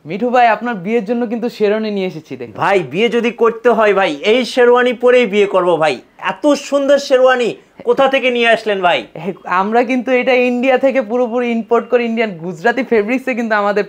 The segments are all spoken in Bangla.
মিঠু ভাই আপনার বিয়ের জন্য কিন্তু শেরওয়ানি নিয়ে এসেছি। দেখুন ভাই বিয়ে যদি করতে হয় ভাই এই শেরওয়ানি পরেই বিয়ে করব ভাই। এত সুন্দর শেরওয়ানি কোথা থেকে নিয়ে আসলেন ভাই? আমরা কিন্তু এটা ইন্ডিয়া থেকে পুরোপুরি ইম্পোর্ট করে ইন্ডিয়ান গুজরাটি ফেব্রিক্সে কিন্তু আমাদের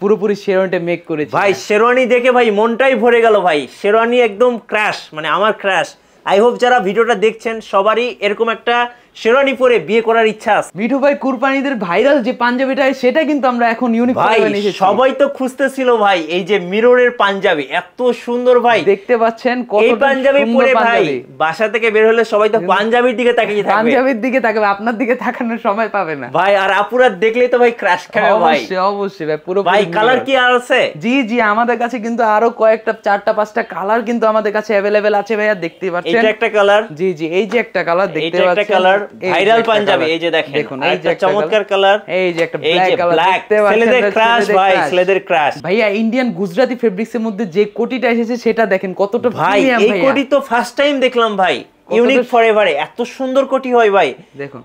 পুরোপুরি শেরওয়ানিটা মেক করেছি ভাই। শেরওয়ানি দেখে ভাই মনটাই ভরে গেল ভাই। শেরওয়ানি একদম ক্র্যাশ, মানে আমার ক্র্যাশ। আই হোপ যারা ভিডিওটা দেখছেন সবারই এরকম একটা শেরওয়ানি পরে বিয়ে করার ইচ্ছা আছে। মিঠু ভাই কুরবানিদের ভাইরাল যে পাঞ্জাবিটা সেটা কিন্তু আমরা এখন ইউনিক ভাই সবাই তো খুঁজতেছিল ভাই এই যে মিররের পাঞ্জাবি এত সুন্দর ভাই দেখতে পাচ্ছেন কত এই পাঞ্জাবি পরে ভাই বাসা থেকে বের হলে সবাই তো পাঞ্জাবির দিকে তাকিয়ে থাকবে। পাঞ্জাবির দিকে তাকাবে, আপনার দিকে তাকানোর সময় পাবে না ভাই। আর আপুরা দেখলেই তো ভাই ক্র্যাশ খাবে ভাই। অবশ্যই অবশ্যই ভাই। পুরো ভাই কালার কি আর আছে? জি জি আমাদের কাছে কিন্তু আরো কয়েকটা 4টা 5টা কালার কিন্তু আমাদের কাছে अवेलेबल আছে ভাইয়া, দেখতে পাচ্ছেন। এটা একটা কালার। জি জি এই যে একটা কালার দেখতে পাচ্ছেন, এটা একটা কালার ভাইরাল পাঞ্জাবি। এই যে দেখেন এই যে চমৎকার কালার, এই যে একটা ব্ল্যাক কালার দেখতে পাচ্ছেন। ছেলেদের ক্রাশ ভাই, ছেলেদের ক্রাশ ভাইয়া। ইন্ডিয়ান গুজরাটি ফেব্রিক্সের মধ্যে যে কোটিটা এসেছে সেটা দেখেন কতটা প্রিমিয়াম ভাই। এই কোটি তো ফার্স্ট টাইম দেখলাম ভাই। ইউনিক ফরএভারে এত সুন্দর কোটি হয় ভাই। দেখুন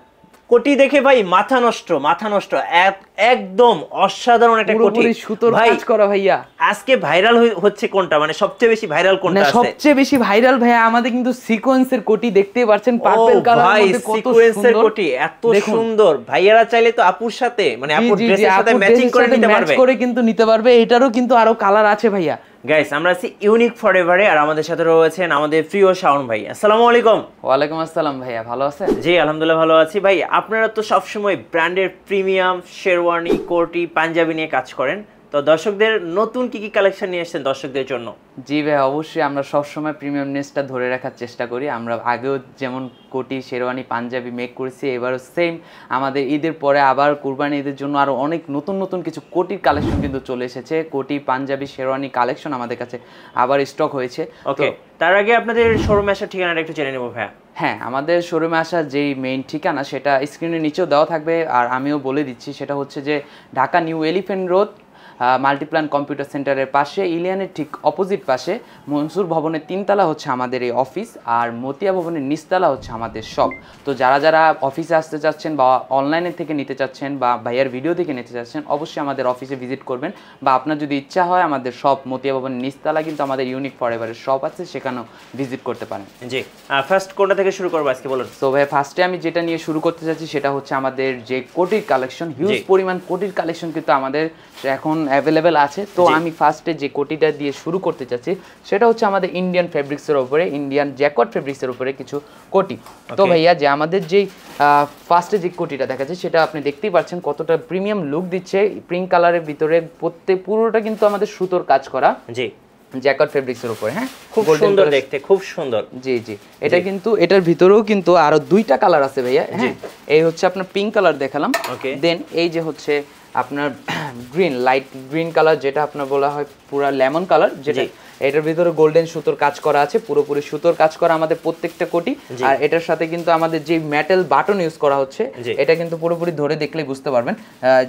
কোটি দেখে ভাই মাথা নষ্ট, মাথা নষ্ট। একদম অসাধারণ একটা কোটি। পুরোপুরি সুতোর কাজ করা ভাইয়া। আজকে ভাইরাল হচ্ছে কোনটা, মানে সবচেয়ে বেশি ভাইরাল কোনটা আছে? সবচেয়ে বেশি ভাইরাল ভাইয়া আমাদের কিন্তু সিকোয়েন্সের কোটি দেখতেই পাচ্ছেন, পার্পল কালারের মধ্যে কত সিকোয়েন্সের কোটি এত সুন্দর। ভাইয়ারা চাইলে তো আপুর সাথে মানে আপুর ড্রেসের সাথে ম্যাচিং করে নিতে পারবে, ম্যাচ করে কিন্তু নিতে পারবে। এটারও কিন্তু আরো কালার আছে ভাইয়া। গাইস আমরা আছি ইউনিক ফরএভারে আর আমাদের সাথে রয়েছেন আমাদের প্রিয় শাওন ভাই। আসসালামু আলাইকুম। ওয়ালাইকুম আসসালাম ভাইয়া, ভালো আছেন? জি আলহামদুলিল্লাহ ভালো আছি ভাই। আপনারা তো সবসময় ব্র্যান্ডের প্রিমিয়াম শেরওয়ানি কোটি পাঞ্জাবি নিয়ে কাজ করেন, তো দর্শকদের নতুন কি কি কালেকশন নিয়ে এসেছেন দর্শকদের জন্য? জি ভাই অবশ্যই আমরা সবসময় প্রিমিয়ামনেসটা ধরে রাখার চেষ্টা করি। আমরা আগেও যেমন কোটি শেরওয়ানি পাঞ্জাবি মেক করেছি, এবারও সেম আমাদের ঈদের পরে আবার কুরবানি ঈদের জন্য আরও অনেক নতুন নতুন কিছু কোটির কালেকশন কিন্তু চলে এসেছে। কোটি পাঞ্জাবি শেরওয়ানি কালেকশন আমাদের কাছে আবার স্টক হয়েছে। ওকে, তার আগে আপনাদের শোরুমে আসার ঠিকানাটা একটু জেনে নেব ভাইয়া। হ্যাঁ, আমাদের শোরুমে আসার যেই মেইন ঠিকানা সেটা স্ক্রিনের নিচেও দেওয়া থাকবে, আর আমিও বলে দিচ্ছি। সেটা হচ্ছে যে Dhaka new elephant road Multiplan computer সেন্টারের পাশে, ইলিয়ানের ঠিক অপোজিট পাশে মনসুর ভবনের 3তলা হচ্ছে আমাদের এই অফিস, আর মতিয়া ভবনের নিচতলা হচ্ছে আমাদের শপ। তো যারা যারা অফিসে আসতে চাচ্ছেন বা অনলাইনে থেকে নিতে চাচ্ছেন বা ভাইয়ার ভিডিও থেকে নিতে চাচ্ছেন, অবশ্যই আমাদের অফিসে ভিজিট করবেন। বা আপনার যদি ইচ্ছা হয় আমাদের শপ মতিয়া ভবনের নিচতলা কিন্তু আমাদের ইউনিক ফরএভারের শপ আছে, সেখানেও ভিজিট করতে পারেন। জি, ফার্স্ট কোনটা থেকে শুরু করবো আজকে বলুন? তো ভাই ফার্স্টে আমি যেটা নিয়ে শুরু করতে চাচ্ছি সেটা হচ্ছে আমাদের যে কোটির কালেকশন, হিউজ পরিমাণ কোটির কালেকশন কিন্তু আমাদের এখন অ্যাভেলেবেল আছে। তো আমি ফার্স্টে যে কোটিটা দিয়ে শুরু করতে চাচ্ছি সেটা হচ্ছে আমাদের ইন্ডিয়ান ফেব্রিক্সের উপরে, ইন্ডিয়ান জ্যাকওয়ার্ড ফেব্রিক্সের উপরে কিছু কোটি। তো ভাইয়া যে আমাদের যেই ফার্স্টে যে কোটিটা দেখাচ্ছে সেটা আপনি দেখতেই পাচ্ছেন কতটা প্রিমিয়াম লুক দিচ্ছে। পিঙ্ক কালারের ভিতরে পুরোটা কিন্তু আমাদের সুতোর কাজ করা। জি, জ্যাকওয়ার্ড ফেব্রিক্সের উপরে। হ্যাঁ, খুব সুন্দর দেখতে, খুব সুন্দর। জি জি, এটা কিন্তু এটার ভিতরেও কিন্তু আরো 2টা কালার আছে ভাইয়া। হ্যাঁ, এই হচ্ছে আপনার পিঙ্ক কালার দেখালাম, দেন এই যে হচ্ছে আপনার গ্রিন, লাইট গ্রিন কালার, যেটা আপনার বলা হয় পুরো লেমন কালার, যেটা এটার ভিতরে গোল্ডেন সুতোর কাজ করা আছে, পুরোপুরি সুতোর কাজ করা আমাদের প্রত্যেকটা কোটি। আর এটার সাথে কিন্তু আমাদের যে মেটাল বাটন ইউজ করা হচ্ছে এটা কিন্তু পুরোপুরি ধরে দেখলেই বুঝতে পারবেন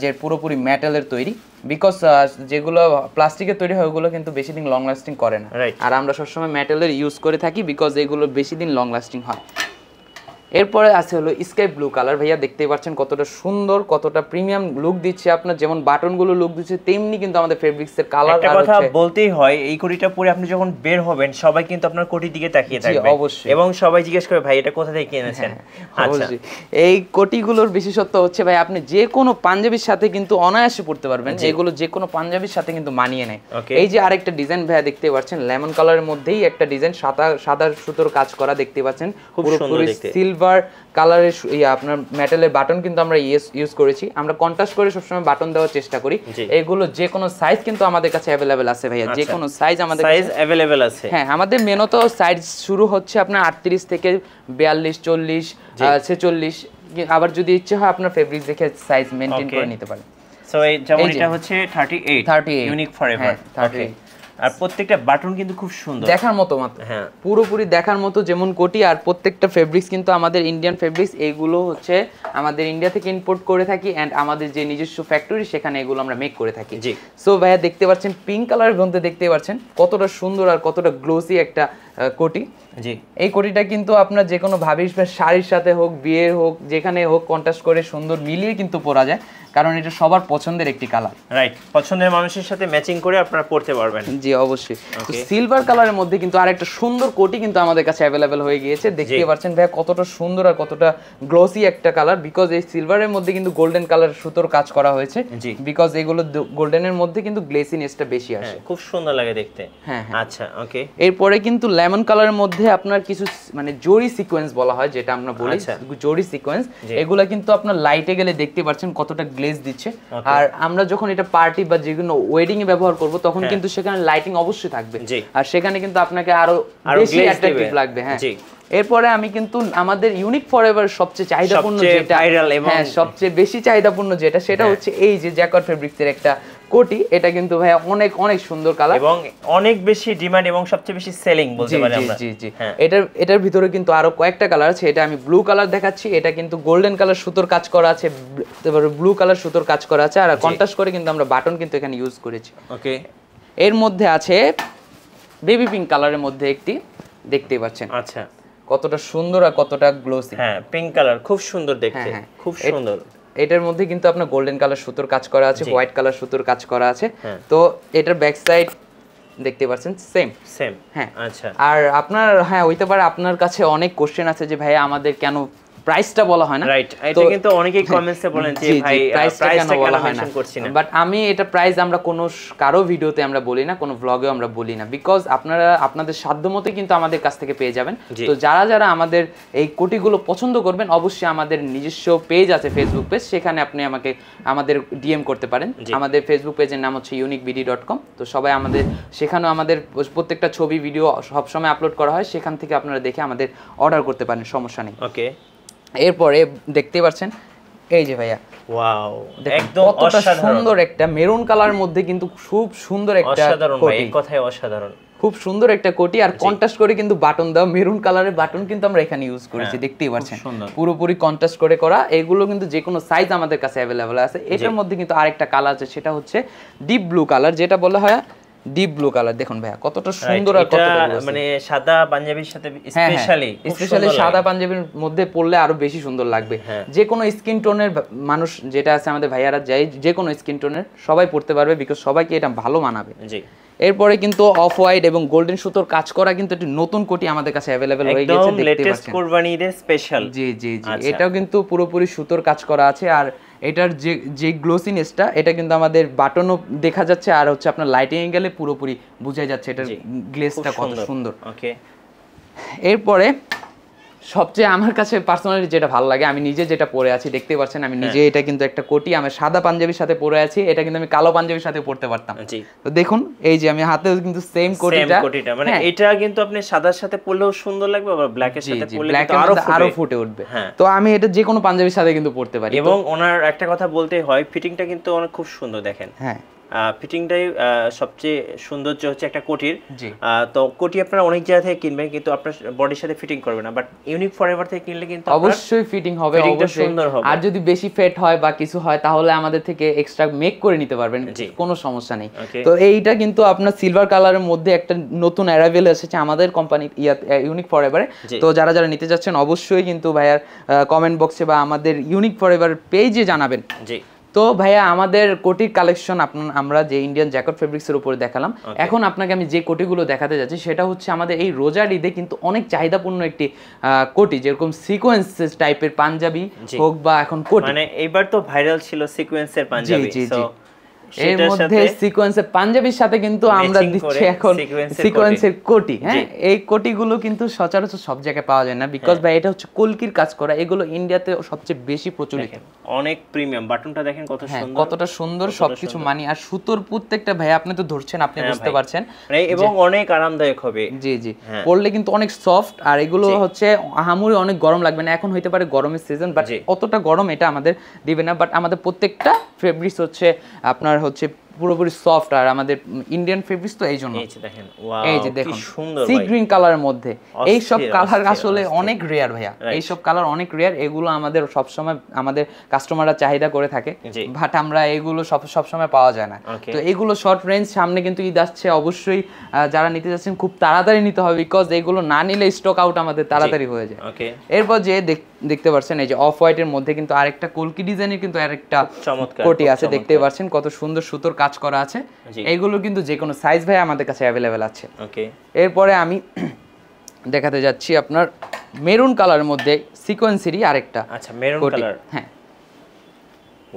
যে পুরোপুরি মেটালের তৈরি। বিকজ যেগুলো প্লাস্টিকের তৈরি হয় ওগুলো কিন্তু বেশি দিন লং লাস্টিং করে না, আর আমরা সবসময় মেটালের ইউজ করে থাকি বিকজ এগুলো বেশি দিন লং লাস্টিং হয়। এরপরে আছে হলো স্কাই ব্লু কালার। ভাইয়া দেখতেই পাচ্ছেন কতটা সুন্দর, কতটা প্রিমিয়াম লুক দিচ্ছে। আপনার যেমন বাটনগুলো লুক দিচ্ছে তেমনি কিন্তু আমাদের ফেব্রিক্সের কালার। একটা কথা বলতেই হয়, এই কোটিটা পরে আপনি যখন বের হবেন সবাই কিন্তু আপনার কোটির দিকে তাকিয়ে থাকবে অবশ্যই, এবং সবাই জিজ্ঞেস করবে ভাই এটা কোথা থেকে কিনেছেন। আচ্ছা, এই কোটিগুলোর বিশেষত্ব হচ্ছে ভাই আপনি যে কোনো পাঞ্জাবির সাথে কিন্তু অনায়াসে পড়তে পারবেন। এগুলো যে কোনো পাঞ্জাবির সাথে কিন্তু মানিয়ে নেয়। এই যে আরেকটা ডিজাইন ভাইয়া দেখতে পাচ্ছেন, লেমন কালারের মধ্যেই একটা ডিজাইন, সাদা সুতোর কাজ করা দেখতে পাচ্ছেন, পুরোপুরি সিলভার কালারের আপনার মেটালের বাটন কিন্তু আমরা ইউজ করেছি। আমরা কন্ট্রাস্ট করে সবসময় বাটন দেওয়ার চেষ্টা করি। এগুলো যে কোনো সাইজ কিন্তু আমাদের কাছে অ্যাভেলেবেল আছে ভাইয়া, যে কোনো সাইজ আমাদের সাইজ অ্যাভেলেবেল আছে। হ্যাঁ, আমাদের মেনুতে সাইজ শুরু হচ্ছে আপনার 38 থেকে 42, 40, 46। আবার যদি ইচ্ছে হয় আপনার ফেব্রিক দেখে সাইজ মেইনটেইন করে নিতে পারেন। সো এই যেমন এটা হচ্ছে 38 ইউনিক ফরএভার। ওকে, আর প্রত্যেকটা বাটন কিন্তু খুব সুন্দর, দেখার মতো মাত্র। হ্যাঁ, পুরোপুরি দেখার মতো যেমন কোটি। আর প্রত্যেকটা ফেব্রিক্স কিন্তু আমাদের ইন্ডিয়ান ফেব্রিক্স, এইগুলো হচ্ছে আমাদের ইন্ডিয়া থেকে ইম্পোর্ট করে থাকি, এন্ড আমাদের যে নিজস্ব ফ্যাক্টরি সেখানে এগুলো আমরা মেক করে থাকি। জি, সো ভাইয়া দেখতে পাচ্ছেন পিঙ্ক কালারের মধ্যে দেখতে পাচ্ছেন কতটা সুন্দর আর কতটা গ্লোসি একটা কোটি। জি, এই কোটিটা কিন্তু আপনার যে কোনো ভাবিস বা শাড়ির সাথে হোক, বিয়ে হোক, যেখানে হোক কন্ট্রাস্ট করে সুন্দর মিলিয়ে কিন্তু পরা যায়। কারণ এটা সবার পছন্দের একটি কালার। রাইট, পছন্দের মানুষের সাথে ম্যাচিং করে আপনারা পড়তে পারবেন। জি অবশ্যই। তো সিলভার কালারের মধ্যে কিন্তু আরেকটা সুন্দর কোটি কিন্তু আমাদের কাছে অ্যাভেলেবেল হয়ে গিয়েছে। দেখতে পাচ্ছেন ভাই কতটা সুন্দর আর কতটা গ্লসি একটা কালার, বিকজ এই সিলভারের মধ্যে কিন্তু গোল্ডেন কালার সুতোর কাজ করা হয়েছে, বিকজ এগুলো গোল্ডেনের মধ্যে কিন্তু গ্লেসিনেসটা বেশি আসে, খুব সুন্দর লাগে দেখতে। হ্যাঁ আচ্ছা ওকে। এরপরে কিন্তু লেমন কালারের মধ্যে আপনার কিছু মানে জরি সিকোয়েন্স বলা হয়, যেটা আমরা বলি জরি সিকোয়েন্স, এগুলা কিন্তু আপনার লাইটে গেলে দেখতে পাচ্ছেন কতটা গ্লেজ দিচ্ছে। আর আমরা যখন এটা পার্টি বা যেগুলো ওয়েডিং এ ব্যবহার করব তখন কিন্তু সেখানে লাইটিং অবশ্যই থাকবে, আর সেখানে কিন্তু আপনাকে আরো বেশি অ্যাট্রাকটিভ লাগবে। হ্যাঁ, এরপরে আমি কিন্তু আমাদের ইউনিক ফরএভার সবচেয়ে চাহিদাপূর্ণ যেটা, হ্যাঁ সবচেয়ে বেশি চাহিদাপূর্ণ যেটা, সেটা হচ্ছে এই যে জ্যাকোয়ার্ড ফেব্রিক্সের একটা কোটি। এটা কিন্তু ভাই অনেক অনেক সুন্দর কালার এবং অনেক বেশি ডিমান্ড এবং সবচেয়ে বেশি সেলিং বলতে পারি আমরা। জি জি, এটার ভিতরে কিন্তু আরো কয়েকটা কালার আছে। এটা আমি ব্লু কালার দেখাচ্ছি, এটা কিন্তু গোল্ডেন কালার সুতোর কাজ করা আছে, তারপরে ব্লু কালার সুতোর কাজ করা আছে, আর কন্ট্রাস্ট করে কিন্তু আমরা বাটন কিন্তু এখানে ইউজ করেছি। ওকে, এর মধ্যে আছে বেবি পিঙ্ক কালারের মধ্যে একটি, দেখতেই পাচ্ছেন আচ্ছা কতটা সুন্দর আর কতটা গ্লোসি। হ্যাঁ, পিঙ্ক কালার খুব সুন্দর দেখতে, খুব সুন্দর। এটার মধ্যে কিন্তু আপনার গোল্ডেন কালার সুতোর কাজ করা আছে, হোয়াইট কালার সুতোর কাজ করা আছে। তো এটার ব্যাক সাইড দেখতে পাচ্ছেন সেম। হ্যাঁ আচ্ছা, আর আপনার হ্যাঁ হইতে পারে আপনার কাছে অনেক কোশ্চেন আছে যে ভাই আমাদের কেন প্রাইসটা বলা হয় না। রাইট, এটা কিন্তু অনেকেই কমেন্টসে বলেন যে ভাই প্রাইসটা কেন বলা হয় না, বাট আমি এটা প্রাইস আমরা কোনো কারো ভিডিওতে আমরা বলি না, কোনো ব্লগেও আমরা বলি না, বিকজ আপনারা আপনাদের সাধ্যমতো কিন্তু আমাদের কাছ থেকে পেয়ে যাবেন। তো যারা যারা আমাদের এই কোটিগুলো পছন্দ করবেন অবশ্যই আমাদের নিজস্ব পেজ আছে, ফেসবুক পেজ, সেখানে আপনি আমাদের ডিএম করতে পারেন। আমাদের ফেসবুক পেজের নাম হচ্ছে uniquebd.com। তো সবাই আমাদের সেখানেও আমাদের প্রত্যেকটা ছবি ভিডিও সবসময় আপলোড করা হয়, সেখান থেকে আপনারা দেখে আমাদের অর্ডার করতে পারেন, সমস্যা নেই। ওকে, এরপরে দেখতে পাচ্ছেন এই যে ভাইয়া, ওয়াও, একদম অসাধারণ সুন্দর একটা মেরুন কালার মধ্যে কিন্তু খুব সুন্দর একটা কোটি, কথাই অসাধারণ, খুব সুন্দর একটা কোটি। আর কন্ট্রাস্ট করে কিন্তু বাটন দাও, মেরুন কালারের বাটন কিন্তু আমরা এখানে ইউজ করেছি, দেখতেই পাচ্ছেন পুরোপুরি কন্ট্রাস্ট করে করা। এগুলো কিন্তু যে কোনো সাইজ আমাদের কাছে অ্যাভেলেবল আছে। এটার মধ্যে কিন্তু আরেকটা কালার আছে, সেটা হচ্ছে ডিপ ব্লু কালার, যেটা বলা হয় ডিপ ব্লু কালার। দেখুন ভাইয়া কতটা সুন্দর আর কতটা মানে সাদা পাঞ্জাবির সাথে স্পেশালি সাদা পাঞ্জাবির মধ্যে পরলে আরো বেশি সুন্দর লাগবে। যে কোনো স্কিন টোনের মানুষ যেটা আছে আমাদের ভাইয়ারা যাই যে কোনো স্কিন টোনের সবাই পরতে পারবে, বিকজ সবাইকে এটা ভালো মানাবে। জি, এরপরে কিন্তু অফ হোয়াইট এবং গোল্ডেন সুতোর কাজ করা কিন্তু একটি নতুন কোটি আমাদের কাছে অ্যাভেলেবেল হয়ে গেছে, দেখতে পাচ্ছেন কুরবানি ঈদের স্পেশাল। জি জি জি, এটাও কিন্তু পুরোপুরি সুতোর কাজ করা আছে। আর এটার যে গ্লোসিনেসটা এটা কিন্তু আমাদের বাটনও দেখা যাচ্ছে, আর হচ্ছে আপনার লাইটিং এ গেলে পুরোপুরি বোঝা যাচ্ছে এটার গ্লেজটা কত সুন্দর। ওকে, এরপরে সবচেয়ে আমার কাছে পার্সোনালি যেটা ভালো লাগে, আমি নিজে যেটা পরে আছি দেখতে পাচ্ছেন, আমি নিজে এটা কিন্তু একটা কোটি আমি সাদা পাঞ্জাবির সাথে পরে আছি, এটা কিন্তু আমি কালো পাঞ্জাবির সাথে পরতে পারতাম। তো দেখুন এই যে আমি হাতেও কিন্তু সেম কোটিটা, মানে এটা কিন্তু আপনি সাদার সাথে পরলেও সুন্দর লাগবে, আবার ব্ল্যাকের সাথে পরলে আরো ফুটে উঠবে। তো আমি এটা যে কোনো পাঞ্জাবির সাথে কিন্তু পরতে পারি। এবং ওনার একটা কথা বলতেই হয়, ফিটিংটা কিন্তু অনেক খুব সুন্দর, দেখেন। হ্যাঁ, ফিটিংটাই সবচেয়ে সৌন্দর্য হচ্ছে একটা কোটির। তো কোটি আপনারা অনেক জায়গা থেকে কিনবেন কিন্তু আপনার বডির সাথে ফিটিং করবে না, বাট ইউনিক ফরএভার থেকে কিনলে কিন্তু অবশ্যই ফিটিং হবে, অবশ্যই সুন্দর হবে। আর যদি বেশি ফেট হয় বা কিছু হয় তাহলে আমাদের থেকে এক্সট্রা মেক করে নিতে পারবেন, কোনো সমস্যা নেই। তো এইটা কিন্তু আপনার সিলভার কালারের মধ্যে একটা নতুন অ্যারাইভেল এসেছে আমাদের কোম্পানি ইউনিক ফরএভারে। তো যারা যারা নিতে যাচ্ছেন অবশ্যই কিন্তু ভাইয়ার কমেন্ট বক্সে বা আমাদের ইউনিক ফরএভার পেজে জানাবেন। জি, তো ভাইয়া আমাদের কোটির কালেকশন আমরা যে ইন্ডিয়ান জ্যাকেট ফেব্রিক্সের উপরে দেখালাম, এখন আপনাকে আমি যে কোটিগুলো দেখাতে যাচ্ছি সেটা হচ্ছে আমাদের এই রোজার ঈদে কিন্তু অনেক চাহিদাপূর্ণ একটি কোটি, যেরকম সিকোয়েন্স টাইপের পাঞ্জাবি হোক বা এখন কোটি, মানে এইবার তো ভাইরাল ছিল সিকোয়েন্সের পাঞ্জাবি। এর মধ্যে সিকোয়েন্সের পাঞ্জাবির সাথে কিন্তু আমরা দিচ্ছি এখন সিকোয়েন্সের কোটি। হ্যাঁ, এই কোটিগুলো কিন্তু সচরাচর সব জায়গায় পাওয়া যায় না, বিকজ ভাই এটা হচ্ছে কলকির কাজ করা, এগুলো ইন্ডিয়াতে সবচেয়ে বেশি প্রচলিত। অনেক প্রিমিয়াম, বাটনটা দেখেন কত সুন্দর, কতটা সুন্দর সবকিছু মানি। আর সুতোর প্রত্যেকটা ভাই আপনি তো ধরছেন, আপনি বুঝতে পারছেন, এবং অনেক আরামদায়ক হবে। জি জি, পরলে কিন্তু অনেক সফট, আর এগুলো হচ্ছে আহামরি অনেক গরম লাগবে না। এখন হইতে পারে গরমের সিজন, বাট অতটা গরম এটা আমাদের দিবে না। বাট আমাদের প্রত্যেকটা ফেব্রিক্স হচ্ছে আপনার হচ্ছে পুরোপুরি সফট, আর আমাদের ইন্ডিয়ান ফেব্রিক্স তো এই জন্য। এই যে দেখেন, ওয়াও এই যে দেখুন কি সুন্দর সি ভাই, গ্রিন কালারের মধ্যে এই সব কালার আসলে অস্থির। অনেক রেয়ার ভাইয়া, এই সব কালার অনেক রেয়ার, এগুলো আমাদের সব সময় আমাদের কাস্টমাররা চাহিদা করে থাকে, বাট আমরা এগুলো সব সময় পাওয়া যায় না। তো এগুলো শর্ট রেঞ্জ, সামনে কিন্তু ঈদ আসছে, অবশ্যই যারা নিতে যাচ্ছেন খুব তাড়াতাড়ি নিতে হবে, বিকজ এগুলো না নিলে স্টক আউট আমাদের তাড়াতাড়ি হয়ে যায়। এরপর যে দেখতে পাচ্ছেন এই যে অফ হোয়াইটের মধ্যে কিন্তু আরেকটা কলকি ডিজাইনের কিন্তু আরেকটা কোটি আছে, দেখতে পাচ্ছেন কত সুন্দর সুতোর কাজ করা আছে। এইগুলো কিন্তু যে কোনো সাইজ ভাই আমাদের কাছে অ্যাভেলেবেল আছে। এরপরে আমি দেখাতে যাচ্ছি আপনার মেরুন কালারের মধ্যে সিকোয়েন্সেরই আরেকটা। আচ্ছা, মেরুন কালার, হ্যাঁ।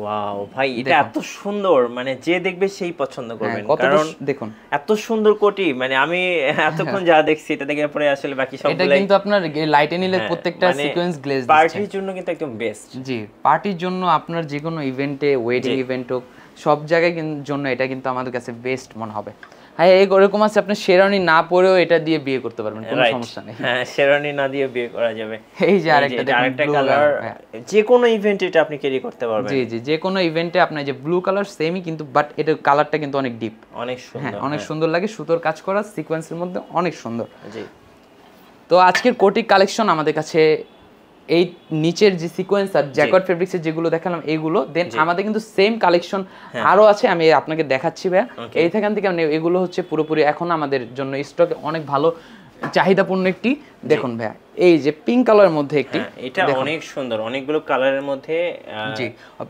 ওয়াও ভাই, এটা এত সুন্দর, মানে যে দেখবে সেই পছন্দ করবেন, কারণ দেখুন এত সুন্দর কোটি, মানে আমি এতক্ষণ যা দেখছি এটা দেখে পরে আসলে বাকি সবগুলো এটা কিন্তু আপনার লাইটে নিলে প্রত্যেকটা সিকোয়েন্স গ্লেজ দিচ্ছে, পার্টির জন্য কিন্তু একদম বেস্ট। জি, পার্টির জন্য আপনার যে কোনো ইভেন্টে, ওয়েডিং ইভেন্ট হোক, সব জায়গায় জন্য এটা কিন্তু আমাদের কাছে বেস্ট মনে হবে। হ্যাঁ, এরকম আছে আপনি শেরওয়ানি না পরেও এটা দিয়ে বিয়ে করতে পারবেন, কোনো সমস্যা নেই। হ্যাঁ, শেরওয়ানি না দিয়ে বিয়ে করা যাবে। এই যে আরেকটা কালার, যে কোনো ইভেন্টে এটা আপনি ক্যারি করতে পারবেন। জি জি, যে কোনো ইভেন্টে আপনার যে ব্লু কালার সেমই কিন্তু, বাট এটা কালারটা কিন্তু অনেক ডিপ, অনেক সুন্দর, অনেক সুন্দর লাগে, সুতোর কাজ করা সিকোয়েন্সের মধ্যে অনেক সুন্দর। জি, তো আজকের কোটি কালেকশন আমাদের কাছে এই নিচের যে সিকোয়েন্স আর জ্যাকোয়ার্ড ফেব্রিক্সের যেগুলো দেখালাম এইগুলো, দেন আমাদের কিন্তু সেম কালেকশন আরো আছে, আমি আপনাকে দেখাচ্ছি ভাইয়া। এইখান থেকে এগুলো হচ্ছে পুরোপুরি এখন আমাদের জন্য স্টকে অনেক ভালো চাহিদাপূর্ণ একটি, দেখুন ভাইয়া এই যে পিঙ্ক কালারের মধ্যে একটি, এটা অনেক সুন্দর, অনেকগুলো কালারের মধ্যে, জি